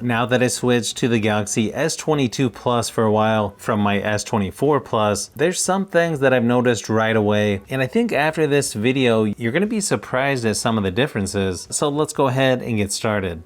Now that I switched to the Galaxy S22 Plus for a while from my S24 Plus, there's some things that I've noticed right away, and I think after this video, you're going to be surprised at some of the differences. So let's go ahead and get started.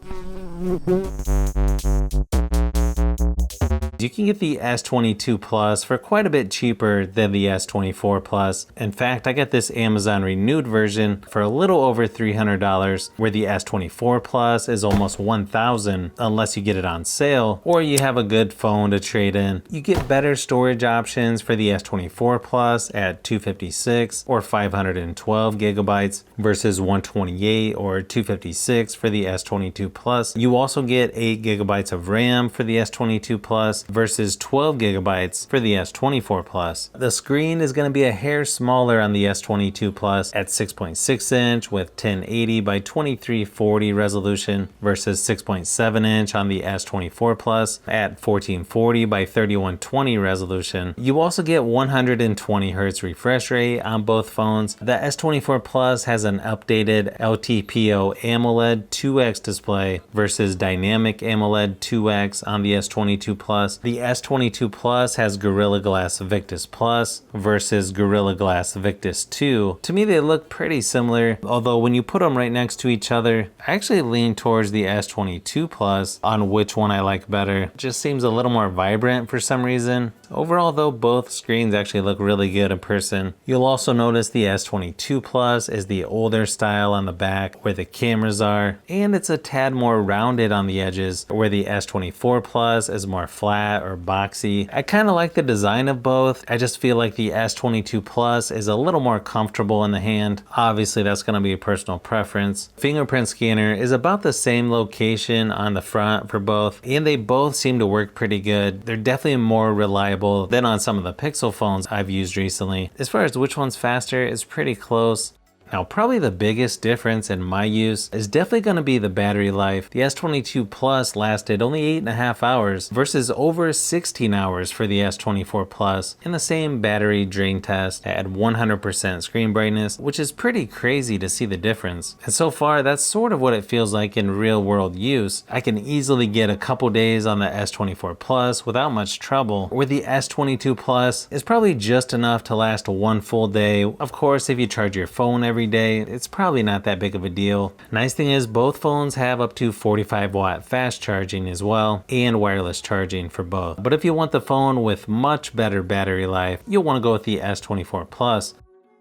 You can get the S22 Plus for quite a bit cheaper than the S24 Plus. In fact, I got this Amazon renewed version for a little over $300, where the S24 Plus is almost $1,000 unless you get it on sale or you have a good phone to trade in. You get better storage options for the S24 Plus at 256 or 512 gigabytes versus 128 or 256 for the S22 Plus. You also get 8 gigabytes of RAM for the S22 Plus versus 12 gigabytes for the S24 Plus. The screen is going to be a hair smaller on the S22 Plus at 6.6 inch with 1080 by 2340 resolution versus 6.7 inch on the S24 Plus at 1440 by 3120 resolution. You also get 120 Hz refresh rate on both phones. The S24 Plus has an updated LTPO AMOLED 2X display versus dynamic AMOLED 2X on the S22 Plus. The S22 Plus has Gorilla Glass Victus Plus versus Gorilla Glass Victus 2. To me, they look pretty similar, although when you put them right next to each other, I actually lean towards the S22 Plus on which one I like better. It just seems a little more vibrant for some reason. Overall though, both screens actually look really good in person. You'll also notice the S22 Plus is the older style on the back where the cameras are, and it's a tad more rounded on the edges, where the S24 Plus is more flat or boxy. I kind of like the design of both. I just feel like the S22 Plus is a little more comfortable in the hand. Obviously that's going to be a personal preference. Fingerprint scanner is about the same location on the front for both, and they both seem to work pretty good. They're definitely more reliable than on some of the Pixel phones I've used recently. As far as which one's faster, it's pretty close. Now, probably the biggest difference in my use is definitely going to be the battery life. The S22 Plus lasted only 8.5 hours versus over 16 hours for the S24 Plus in the same battery drain test at 100% screen brightness, which is pretty crazy to see the difference. And so far, that's sort of what it feels like in real world use. I can easily get a couple days on the S24 Plus without much trouble, where the S22 Plus is probably just enough to last one full day. Of course, if you charge your phone every day, it's probably not that big of a deal. Nice thing is both phones have up to 45 watt fast charging as well, and wireless charging for both. But if you want the phone with much better battery life, you'll want to go with the S24 Plus.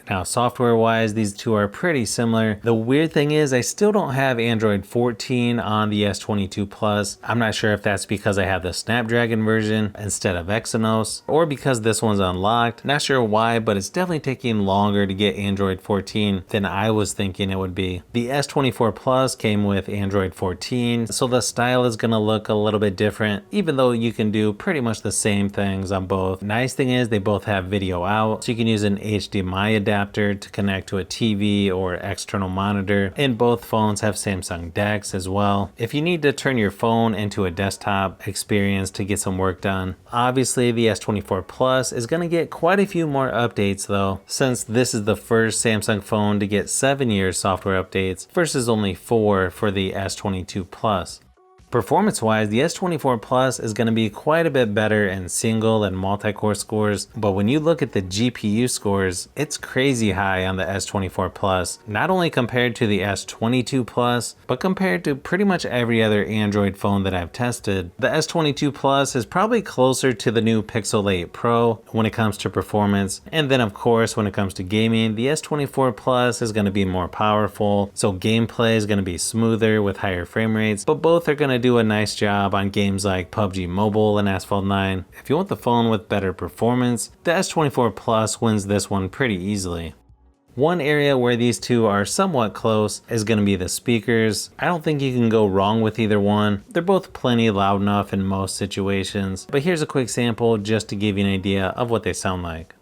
Now, software-wise, these two are pretty similar. The weird thing is I still don't have Android 14 on the S22 Plus. I'm not sure if that's because I have the Snapdragon version instead of Exynos, or because this one's unlocked. Not sure why, but it's definitely taking longer to get Android 14 than I was thinking it would be. The S24 Plus came with Android 14, so the style is going to look a little bit different, even though you can do pretty much the same things on both. Nice thing is they both have video out, so you can use an HDMI adapter to connect to a TV or external monitor, and both phones have Samsung DeX as well if you need to turn your phone into a desktop experience to get some work done. Obviously the S24 Plus is going to get quite a few more updates though, since this is the first Samsung phone to get 7 years software updates versus only 4 for the S22 Plus. Performance-wise, the S24 Plus is going to be quite a bit better in single and multi-core scores, but when you look at the GPU scores, it's crazy high on the S24 Plus, not only compared to the S22 Plus, but compared to pretty much every other Android phone that I've tested. The S22 Plus is probably closer to the new Pixel 8 Pro when it comes to performance, and then of course when it comes to gaming, the S24 Plus is going to be more powerful, so gameplay is going to be smoother with higher frame rates, but both are going to do a nice job on games like PUBG Mobile and Asphalt 9. If you want the phone with better performance, the S24 Plus wins this one pretty easily. One area where these two are somewhat close is going to be the speakers. I don't think you can go wrong with either one. They're both plenty loud enough in most situations, but here's a quick sample just to give you an idea of what they sound like.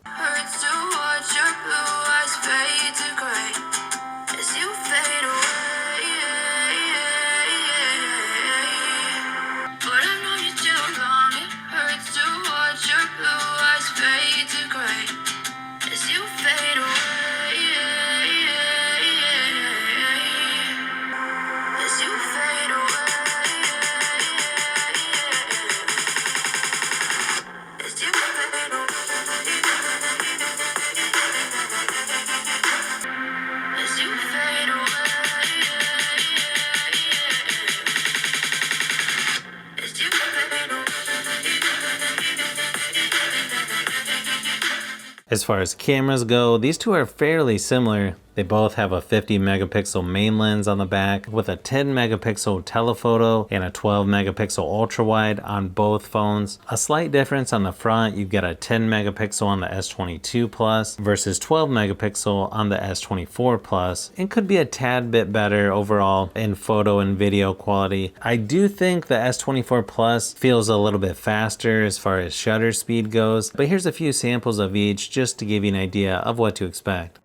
As far as cameras go, these two are fairly similar. They both have a 50 megapixel main lens on the back with a 10 megapixel telephoto and a 12 megapixel ultra wide on both phones. A slight difference on the front, you get a 10 megapixel on the S22 Plus versus 12 megapixel on the S24 Plus, and could be a tad bit better overall in photo and video quality. I do think the S24 Plus feels a little bit faster as far as shutter speed goes, but here's a few samples of each just to give you an idea of what to expect.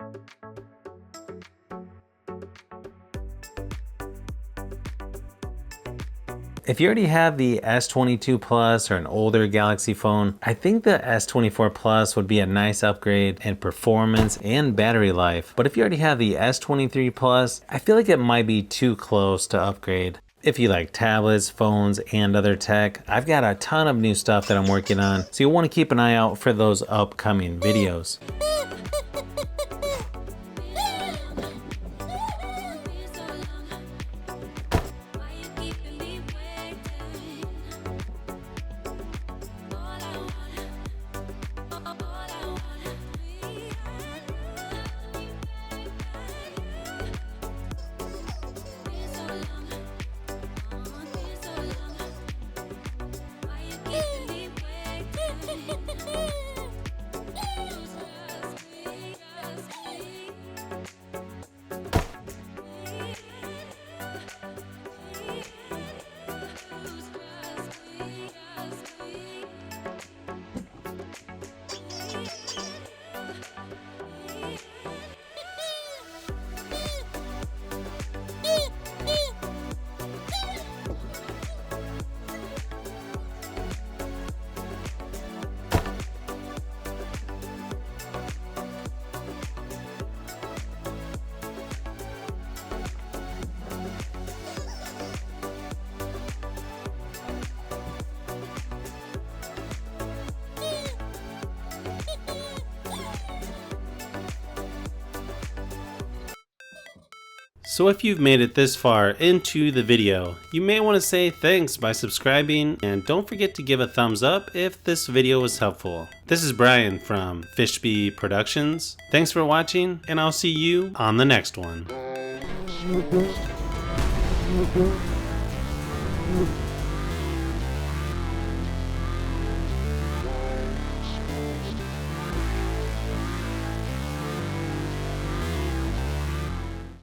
If you already have the S22 Plus or an older Galaxy phone, I think the S24 Plus would be a nice upgrade in performance and battery life. But if you already have the S23 Plus, I feel like it might be too close to upgrade. If you like tablets, phones, and other tech, I've got a ton of new stuff that I'm working on, so you'll want to keep an eye out for those upcoming videos. So if you've made it this far into the video, you may want to say thanks by subscribing, and don't forget to give a thumbs up if this video was helpful. This is Brian from Fishbee Productions. Thanks for watching, and I'll see you on the next one.